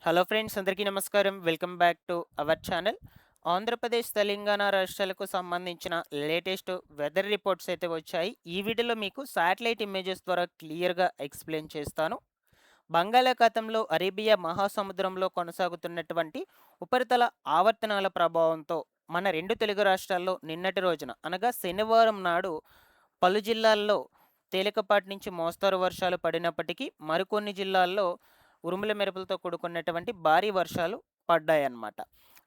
Hello friends, అందరికీ నమస్కారం. Welcome back to our channel. Andhra Pradesh, Telangana రాష్ట్రాలకు సంబంధించిన లేటెస్ట్ వెదర్ రిపోర్ట్స్ అయితే వచ్చాయి. ఈ వీడియోలో మీకు శాటిలైట్ ఇమేజెస్ ద్వారా క్లియర్‌గా ఎక్స్‌ప్లెయిన్ చేస్తాను. బంగాళాఖాతంలో అరేబియా మహాసముద్రంలో కొనసాగుతున్నటువంటి ఉపరితల ఆవర్తనాల ప్రభావంతో మన 2 తెలుగు రాష్ట్రాల్లో నిన్నటి రోజున అనగా శనివారం నాడు పలు జిల్లాల్లో తేలికపాటి నుంచి మోస్తరు వర్షాలు పడినప్పటికీ మరికొన్ని జిల్లాల్లో ఉరుముల మెరుపులతో కూడుకున్నటువంటి భారీ వర్షాలు పడ్డాయన్నమాట.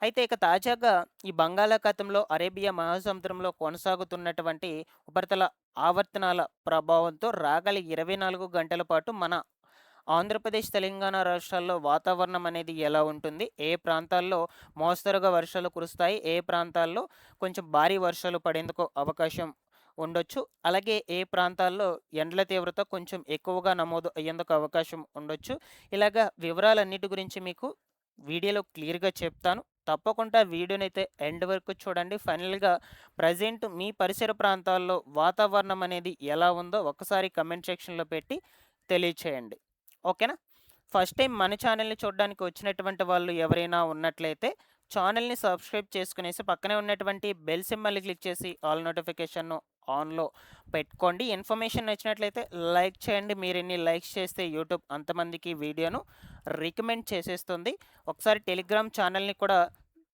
అయితే ఇక తాజాగా ఈ బంగాళాఖాతంలో అరేబియా మహాసముద్రంలో కొనసాగుతున్నటువంటి ఉపరితల ఆవర్తనాల ప్రభావంతో రాగల 24 గంటల పాటు మన ఆంధ్రప్రదేశ్, తెలంగాణ రాష్ట్రాల్లో వాతావరణం అనేది ఎలా ఉంటుంది? ఏ ప్రాంతాల్లో మోస్తరుగా వర్షాలు కురుస్తాయి? ఏ ప్రాంతాల్లో కొంచెం భారీ వర్షాలు పడేందుకు అవకాశం ఉండొచ్చు? అలాగే ఏ ప్రాంతాల్లో ఎండల తీవ్రత కొంచెం ఎక్కువగా నమోదు అయ్యేందుకు అవకాశం ఉండొచ్చు? ఇలాగా వివరాలన్నిటి గురించి మీకు వీడియోలో క్లియర్‌గా చెప్తాను. తప్పకుండా వీడియోనైతే ఎండ్ వరకు చూడండి. ఫైనల్‌గా ప్రెజెంట్ మీ పరిసర ప్రాంతాల్లో వాతావరణం అనేది ఎలా ఉందో ఒక్కసారి కామెంట్ సెక్షన్‌లో పెట్టి తెలియచేయండి. ఓకేనా? ఫస్ట్ టైం మన ఛానల్‌ని చూడడానికి వచ్చినటువంటి వాళ్ళు ఎవరైనా ఉన్నట్లయితే ఛానల్‌ని సబ్స్క్రైబ్ చేసుకునేసి పక్కనే ఉన్నటువంటి బెల్ సింబల్‌ని క్లిక్ చేసి ఆల్ నోటిఫికేషన్‌ను ఆన్‌లో పెట్టుకోండి. ఇన్ఫర్మేషన్ నచ్చినట్లయితే లైక్ చేయండి. మీరెన్ని లైక్స్ చేస్తే యూట్యూబ్ అంతమందికి వీడియోను రికమెండ్ చేసేస్తుంది. ఒకసారి టెలిగ్రామ్ ఛానల్‌ని కూడా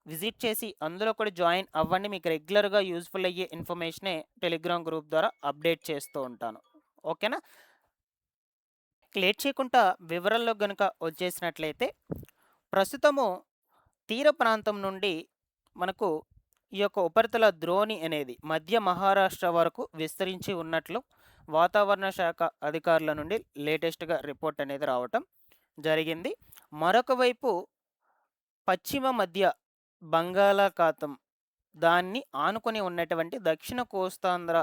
విజిట్ చేసి అందులో కూడా జాయిన్ అవ్వండి. మీకు రెగ్యులర్‌గా యూజ్‌ఫుల్ అయ్యే ఇన్ఫర్మేషనే టెలిగ్రామ్ గ్రూప్ ద్వారా అప్డేట్ చేస్తూ ఉంటాను. ఓకేనా? లేట్ చేయకుండా వివరాల్లో గనుక వచ్చేసినట్లయితే ప్రస్తుతము తీర ప్రాంతం నుండి మనకు ఈ యొక్క ఉపరితల ద్రోణి అనేది మధ్య మహారాష్ట్ర వరకు విస్తరించి ఉన్నట్లు వాతావరణ శాఖ అధికారుల నుండి లేటెస్ట్‌గా రిపోర్ట్ అనేది రావటం జరిగింది. మరొక వైపు పశ్చిమ మధ్య బంగాళాఖాతం దాన్ని ఆనుకొని ఉన్నటువంటి దక్షిణ కోస్తాంధ్ర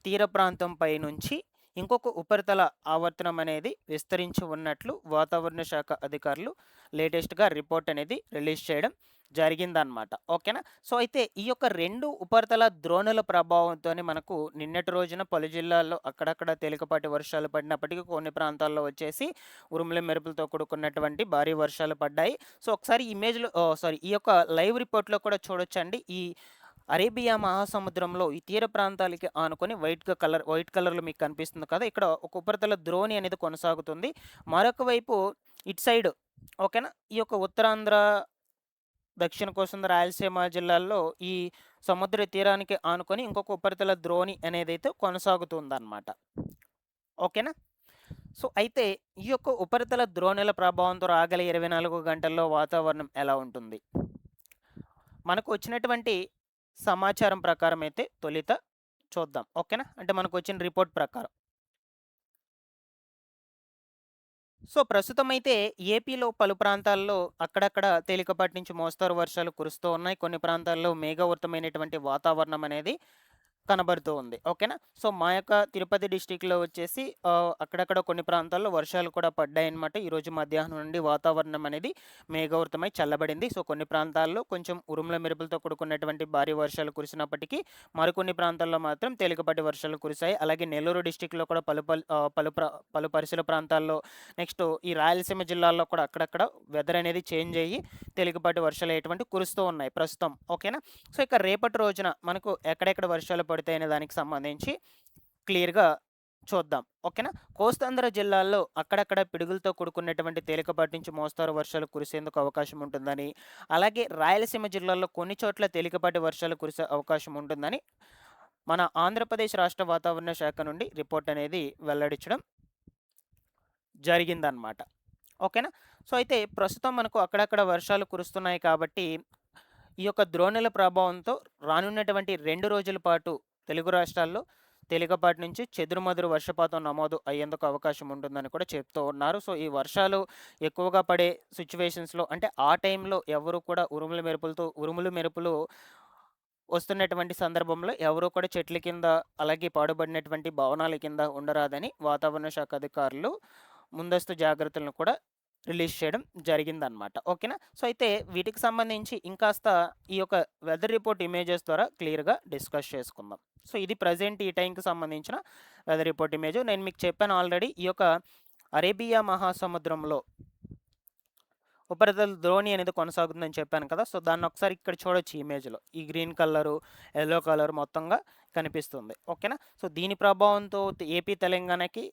తీర ప్రాంతంపై నుంచి ఇంకొక ఉపరితల ఆవర్తనం అనేది విస్తరించి ఉన్నట్లు వాతావరణ శాఖ అధికారులు లేటెస్ట్‌గా రిపోర్ట్ అనేది రిలీజ్ చేయడం జరిగిందనమాట. ఓకేనా? సో, అయితే ఈ యొక్క 2 ఉపరితల ద్రోణుల ప్రభావంతోనే మనకు నిన్నటి రోజున పలు జిల్లాల్లో అక్కడక్కడ తేలికపాటి వర్షాలు పడినప్పటికీ కొన్ని ప్రాంతాల్లో వచ్చేసి ఉరుములు మెరుపులతో కూడుకున్నటువంటి భారీ వర్షాలు పడ్డాయి. సో, ఒకసారి ఈ యొక్క లైవ్ రిపోర్ట్‌లో కూడా చూడొచ్చండి. ఈ అరేబియా మహాసముద్రంలో ఈ తీర ప్రాంతాలకి ఆనుకొని వైట్ కలర్‌లో మీకు కనిపిస్తుంది కదా! ఇక్కడ ఒక ఉపరితల ద్రోణి అనేది కొనసాగుతుంది. మరొక వైపు ఇటు సైడ్ ఓకేనా? ఈ యొక్క ఉత్తరాంధ్ర, దక్షిణ కోస్తాంధ్ర, రాయలసీమ జిల్లాల్లో ఈ సముద్ర తీరానికి ఆనుకొని ఇంకొక ఉపరితల ద్రోణి అనేదైతే కొనసాగుతుందన్నమాట. ఓకేనా? సో, అయితే ఈ యొక్క ఉపరితల ద్రోణుల ప్రభావంతో రాగల 24 గంటల్లో వాతావరణం ఎలా ఉంటుంది? మనకు వచ్చినటువంటి సమాచారం ప్రకారం అయితే తొలిత చూద్దాం. ఓకేనా? అంటే మనకొచ్చిన రిపోర్ట్ ప్రకారం. సో, ప్రస్తుతమైతే ఏపీలో పలు ప్రాంతాల్లో అక్కడక్కడ తేలికపాటి నుంచి మోస్తరు వర్షాలు కురుస్తూ ఉన్నాయి. కొన్ని ప్రాంతాల్లో మేఘావృతమైనటువంటి వాతావరణం అనేది కనబడుతూ ఉంది. ఓకేనా? సో, మా యొక్క తిరుపతి డిస్ట్రిక్ట్‌లో వచ్చేసి అక్కడక్కడ కొన్ని ప్రాంతాల్లో వర్షాలు కూడా పడ్డాయన్నమాట. ఈరోజు మధ్యాహ్నం నుండి వాతావరణం అనేది మేఘావృతమై చల్లబడింది. సో, కొన్ని ప్రాంతాల్లో కొంచెం ఉరుముల మెరుపులతో కూడుకున్నటువంటి భారీ వర్షాలు కురిసినప్పటికీ, మరికొన్ని ప్రాంతాల్లో మాత్రం తేలికపాటి వర్షాలు కురిశాయి. అలాగే నెల్లూరు డిస్ట్రిక్ట్‌లో కూడా పలు పరిసర ప్రాంతాల్లో నెక్స్ట్ ఈ రాయలసీమ జిల్లాల్లో కూడా అక్కడక్కడ వెదర్ అనేది చేంజ్ అయ్యి తేలికపాటి వర్షాలు అయ్యేటువంటివి కురుస్తూ ఉన్నాయి ప్రస్తుతం. ఓకేనా? సో, ఇక రేపటి రోజున మనకు ఎక్కడెక్కడ వర్షాలు పడతాయనే దానికి సంబంధించి క్లియర్‌గా చూద్దాం. ఓకేనా? కోస్తాంధ్ర జిల్లాల్లో అక్కడక్కడ పిడుగులతో కూడుకున్నటువంటి తేలికపాటి నుంచి మోస్తరు వర్షాలు కురిసేందుకు అవకాశం ఉంటుందని, అలాగే రాయలసీమ జిల్లాల్లో కొన్ని చోట్ల తేలికపాటి వర్షాలు కురిసే అవకాశం ఉంటుందని మన ఆంధ్రప్రదేశ్ రాష్ట్ర వాతావరణ శాఖ నుండి రిపోర్ట్ అనేది వెల్లడించడం జరిగిందనమాట. ఓకేనా? సో, అయితే ప్రస్తుతం మనకు అక్కడక్కడ వర్షాలు కురుస్తున్నాయి కాబట్టి ఈ యొక్క ద్రోణుల ప్రభావంతో రానున్నటువంటి 2 రోజుల పాటు తెలుగు రాష్ట్రాల్లో తేలికపాటి నుంచి చెదురుమదురు వర్షపాతం నమోదు అయ్యేందుకు అవకాశం ఉంటుందని కూడా చెప్తూ ఉన్నారు. సో, ఈ వర్షాలు ఎక్కువగా పడే సిట్యుయేషన్స్‌లో అంటే ఆ టైంలో ఎవరు కూడా ఉరుములు మెరుపులు వస్తున్నటువంటి సందర్భంలో ఎవరు కూడా చెట్ల కింద, అలాగే పాడుబడినటువంటి భవనాల కింద ఉండరాదని వాతావరణ శాఖ అధికారులు ముందస్తు జాగ్రత్తలను కూడా రిలీజ్ చేయడం జరిగిందనమాట. ఓకేనా? సో, అయితే వీటికి సంబంధించి ఇంకాస్త ఈ యొక్క వెదర్ రిపోర్ట్ ఇమేజెస్ ద్వారా క్లియర్‌గా డిస్కస్ చేసుకుందాం. సో, ఇది ప్రెజెంట్ ఈ టైంకి సంబంధించిన వెదర్ రిపోర్ట్ ఇమేజ్. నేను మీకు చెప్పాను ఆల్రెడీ ఈ యొక్క అరేబియా మహాసముద్రంలో ఉపరితల ద్రోణి అనేది కొనసాగుతుందని చెప్పాను కదా! సో, దాన్ని ఒకసారి ఇక్కడ చూడొచ్చు ఈ ఇమేజ్‌లో. ఈ గ్రీన్ కలరు, యెల్లో కలర్ మొత్తంగా కనిపిస్తుంది. ఓకేనా? సో, దీని ప్రభావంతో ఏపీ, తెలంగాణకి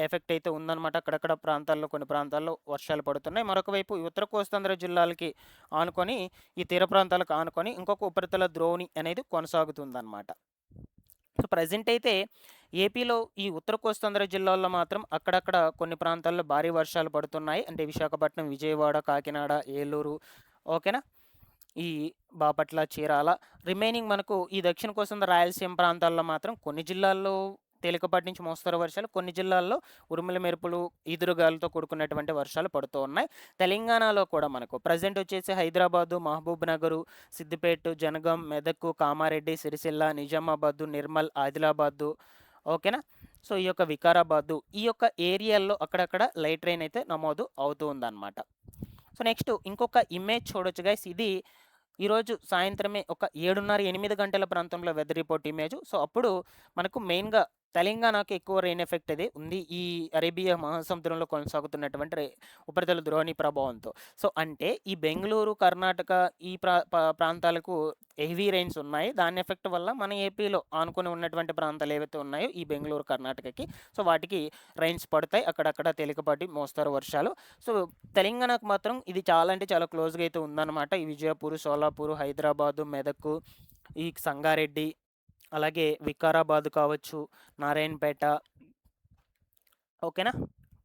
ఎఫెక్ట్ అయితే ఉందనమాట. అక్కడక్కడ ప్రాంతాల్లో కొన్ని ప్రాంతాల్లో వర్షాలు పడుతున్నాయి. మరొక వైపు ఈ ఉత్తర కోస్తాంధ్ర జిల్లాలకి ఆనుకొని, ఈ తీర ప్రాంతాలకు ఆనుకొని ఇంకొక ఉపరితల ద్రోణి అనేది కొనసాగుతుందనమాట. సో, ప్రెజెంట్ అయితే ఏపీలో ఈ ఉత్తర కోస్తాంధ్ర జిల్లాల్లో మాత్రం అక్కడక్కడ కొన్ని ప్రాంతాల్లో భారీ వర్షాలు పడుతున్నాయి. అంటే విశాఖపట్నం, విజయవాడ, కాకినాడ, ఏలూరు ఓకేనా? ఈ బాపట్ల, చీరాల రిమైనింగ్ మనకు ఈ దక్షిణ కోస్తాంధ్ర రాయలసీమ ప్రాంతాల్లో మాత్రం కొన్ని జిల్లాల్లో తేలికపాటి నుంచి మోస్తరు వర్షాలు, కొన్ని జిల్లాల్లో ఉరుముల మెరుపులు, ఈదురుగాలులతో కూడుకున్నటువంటి వర్షాలు పడుతూ ఉన్నాయి. తెలంగాణలో కూడా మనకు ప్రెజెంట్ వచ్చేసి హైదరాబాదు, మహబూబ్‌నగరు, సిద్దిపేట, జనగాం, మెదక్, కామారెడ్డి, సిరిసిల్ల, నిజామాబాదు, నిర్మల్, ఆదిలాబాదు ఓకేనా? సో, ఈ యొక్క వికారాబాదు ఈ యొక్క ఏరియాల్లో అక్కడక్కడ లైట్ రెయిన్ అయితే నమోదు అవుతూ ఉందన్నమాట. సో, నెక్స్ట్ ఇంకొక ఇమేజ్ చూడొచ్చు గైస్. ఇది ఈరోజు సాయంత్రమే ఒక 7:30, 8 గంటల ప్రాంతంలో వెదర్ రిపోర్ట్ ఇమేజు. సో, అప్పుడు మనకు మెయిన్‌గా తెలంగాణకి ఎక్కువ రెయిన్ ఎఫెక్ట్ అది ఉంది. ఈ అరేబియా మహాసముద్రంలో కొనసాగుతున్నటువంటి ఉపరితల ద్రోణి ప్రభావంతో. సో, అంటే ఈ బెంగుళూరు, కర్ణాటక ఈ ప్రాంతాలకు హెవీ రెయిన్స్ ఉన్నాయి. దాని ఎఫెక్ట్ వల్ల మన ఏపీలో ఆనుకొని ఉన్నటువంటి ప్రాంతాలు ఏవైతే ఉన్నాయో ఈ బెంగుళూరు, కర్ణాటకకి సో, వాటికి రెయిన్స్ పడతాయి. అక్కడక్కడ తేలికపాటి మోస్తరు వర్షాలు. సో, తెలంగాణకు మాత్రం ఇది చాలా అంటే చాలా క్లోజ్‌గా అయితే ఉందన్నమాట. ఈ విజయపూర్, సోలాపూర్, హైదరాబాదు, మెదక్, ఈ సంగారెడ్డి, అలాగే వికారాబాద్ కావచ్చు, నారాయణపేట ఓకేనా?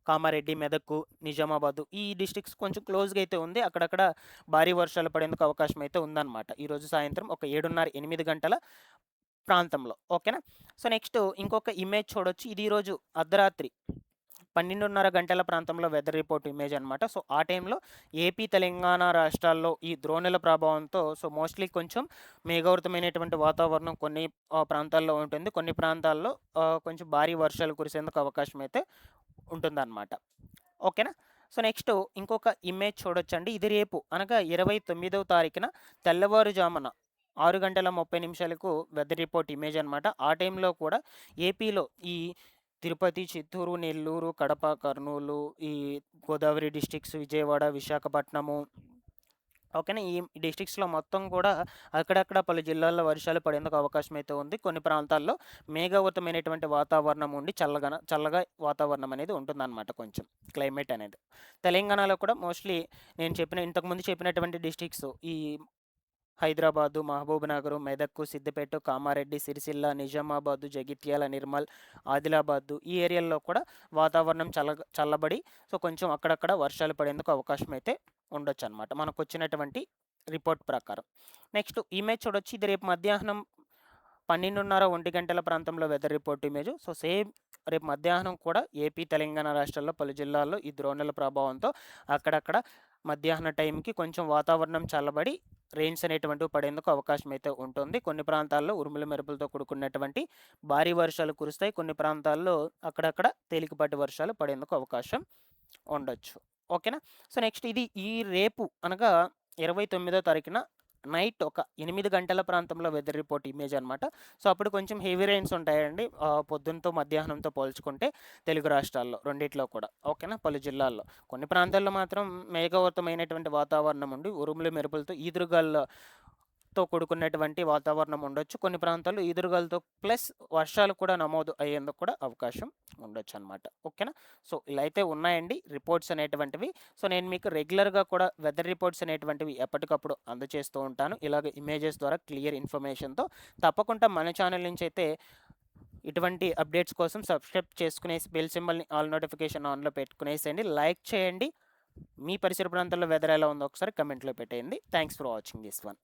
కామారెడ్డి, మెదక్, నిజామాబాదు ఈ డిస్ట్రిక్ట్స్ కొంచెం క్లోజ్‌గా అయితే ఉంది. అక్కడక్కడ భారీ వర్షాలు పడేందుకు అవకాశం అయితే ఉందన్నమాట. ఈరోజు సాయంత్రం ఒక 7:30, 8 గంటల ప్రాంతంలో ఓకేనా? సో, నెక్స్ట్ ఇంకొక ఇమేజ్ చూడొచ్చు. ఇది ఈరోజు అర్ధరాత్రి 12:30 గంటల ప్రాంతంలో వెదర్ రిపోర్ట్ ఇమేజ్ అనమాట. సో, ఆ టైంలో ఏపీ, తెలంగాణ రాష్ట్రాల్లో ఈ ద్రోణుల ప్రభావంతో సో, మోస్ట్‌లీ కొంచెం మేఘావృతమైనటువంటి వాతావరణం కొన్ని ప్రాంతాల్లో ఉంటుంది. కొన్ని ప్రాంతాల్లో కొంచెం భారీ వర్షాలు కురిసేందుకు అవకాశం అయితే ఉంటుందన్నమాట. ఓకేనా? సో, నెక్స్ట్ ఇంకొక ఇమేజ్ చూడొచ్చండి. ఇది రేపు అనగా 29వ తారీఖున తెల్లవారుజామున 6 గంటల 30 నిమిషాలకు వెదర్ రిపోర్ట్ ఇమేజ్ అనమాట. ఆ టైంలో కూడా ఏపీలో ఈ తిరుపతి, చిత్తూరు, నెల్లూరు, కడప, కర్నూలు, ఈ గోదావరి డిస్ట్రిక్ట్స్, విజయవాడ, విశాఖపట్నము ఓకేనా? ఈ డిస్ట్రిక్ట్స్‌లో మొత్తం కూడా అక్కడక్కడ పలు జిల్లాల్లో వర్షాలు పడేందుకు అవకాశం అయితే ఉంది. కొన్ని ప్రాంతాల్లో మేఘావృతమైనటువంటి వాతావరణం ఉండి చల్లగా వాతావరణం అనేది ఉంటుందన్నమాట కొంచెం క్లైమేట్ అనేది. తెలంగాణలో కూడా మోస్ట్‌లీ నేను ఇంతకుముందు చెప్పినటువంటి డిస్ట్రిక్ట్స్ ఈ హైదరాబాదు, మహబూబ్‌నగరు, మెదక్, సిద్దిపేట, కామారెడ్డి, సిరిసిల్ల, నిజామాబాదు, జగిత్యాల, నిర్మల్, ఆదిలాబాదు ఈ ఏరియాల్లో కూడా వాతావరణం చల్లబడి సో, కొంచెం అక్కడక్కడ వర్షాలు పడేందుకు అవకాశం అయితే ఉండొచ్చనమాట. మనకొచ్చినటువంటి రిపోర్ట్ ప్రకారం. నెక్స్ట్ ఇమేజ్ చూడొచ్చు. ఇది రేపు మధ్యాహ్నం 12:30, 1 గంటల ప్రాంతంలో weather report image. So, same రేపు మధ్యాహ్నం కూడా ఏపీ, తెలంగాణ రాష్ట్రాల్లో పలు జిల్లాల్లో ఈ ద్రోణుల ప్రభావంతో అక్కడక్కడ మధ్యాహ్న టైంకి కొంచెం వాతావరణం చల్లబడి రెయిన్స్ అనేటువంటివి పడేందుకు అవకాశం అయితే ఉంటుంది. కొన్ని ప్రాంతాల్లో ఉరుముల మెరుపులతో కూడుకున్నటువంటి భారీ వర్షాలు కురుస్తాయి. కొన్ని ప్రాంతాల్లో అక్కడక్కడ తేలికపాటి వర్షాలు పడేందుకు అవకాశం ఉండొచ్చు. ఓకేనా? సో, నెక్స్ట్ ఇది ఈ రేపు అనగా 29వ తారీఖున నైట్ ఒక 8 గంటల ప్రాంతంలో వెదర్ రిపోర్ట్ ఇమేజ్ అనమాట. సో, అప్పుడు కొంచెం హెవీ రెయిన్స్ ఉంటాయండి. పొద్దునతో మధ్యాహ్నంతో పోల్చుకుంటే తెలుగు రాష్ట్రాల్లో రెండిట్లో కూడా ఓకేనా? పలు జిల్లాల్లో. కొన్ని ప్రాంతాల్లో మాత్రం మేఘావృతమైనటువంటి వాతావరణం ఉండి ఉరుములు మెరుపులతో ఈదురుగాలులతో కూడుకున్నటువంటి వాతావరణం ఉండొచ్చు. కొన్ని ప్రాంతాల్లో ఈదురుగాలులతో ప్లస్ వర్షాలు కూడా నమోదు అయ్యేందుకు కూడా అవకాశం ఉండొచ్చనమాట. ఓకేనా? సో, ఇలా అయితే ఉన్నాయండి రిపోర్ట్స్ అనేటువంటివి. సో, నేను మీకు రెగ్యులర్‌గా కూడా వెదర్ రిపోర్ట్స్ అనేటువంటివి ఎప్పటికప్పుడు అందజేస్తూ ఉంటాను. ఇలాగ ఇమేజెస్ ద్వారా క్లియర్ ఇన్ఫర్మేషన్‌తో. తప్పకుండా మన ఛానల్ నుంచి అయితే ఇటువంటి అప్డేట్స్ కోసం సబ్స్క్రైబ్ చేసుకునేసి బెల్ సింబల్‌ని ఆల్ నోటిఫికేషన్ ఆన్‌లో పెట్టుకునేసేయండి. లైక్ చేయండి. మీ పరిసర ప్రాంతాల్లో వెదర్ ఎలా ఉందో ఒకసారి కామెంట్‌లో పెట్టేయండి. Thanks for watching this one.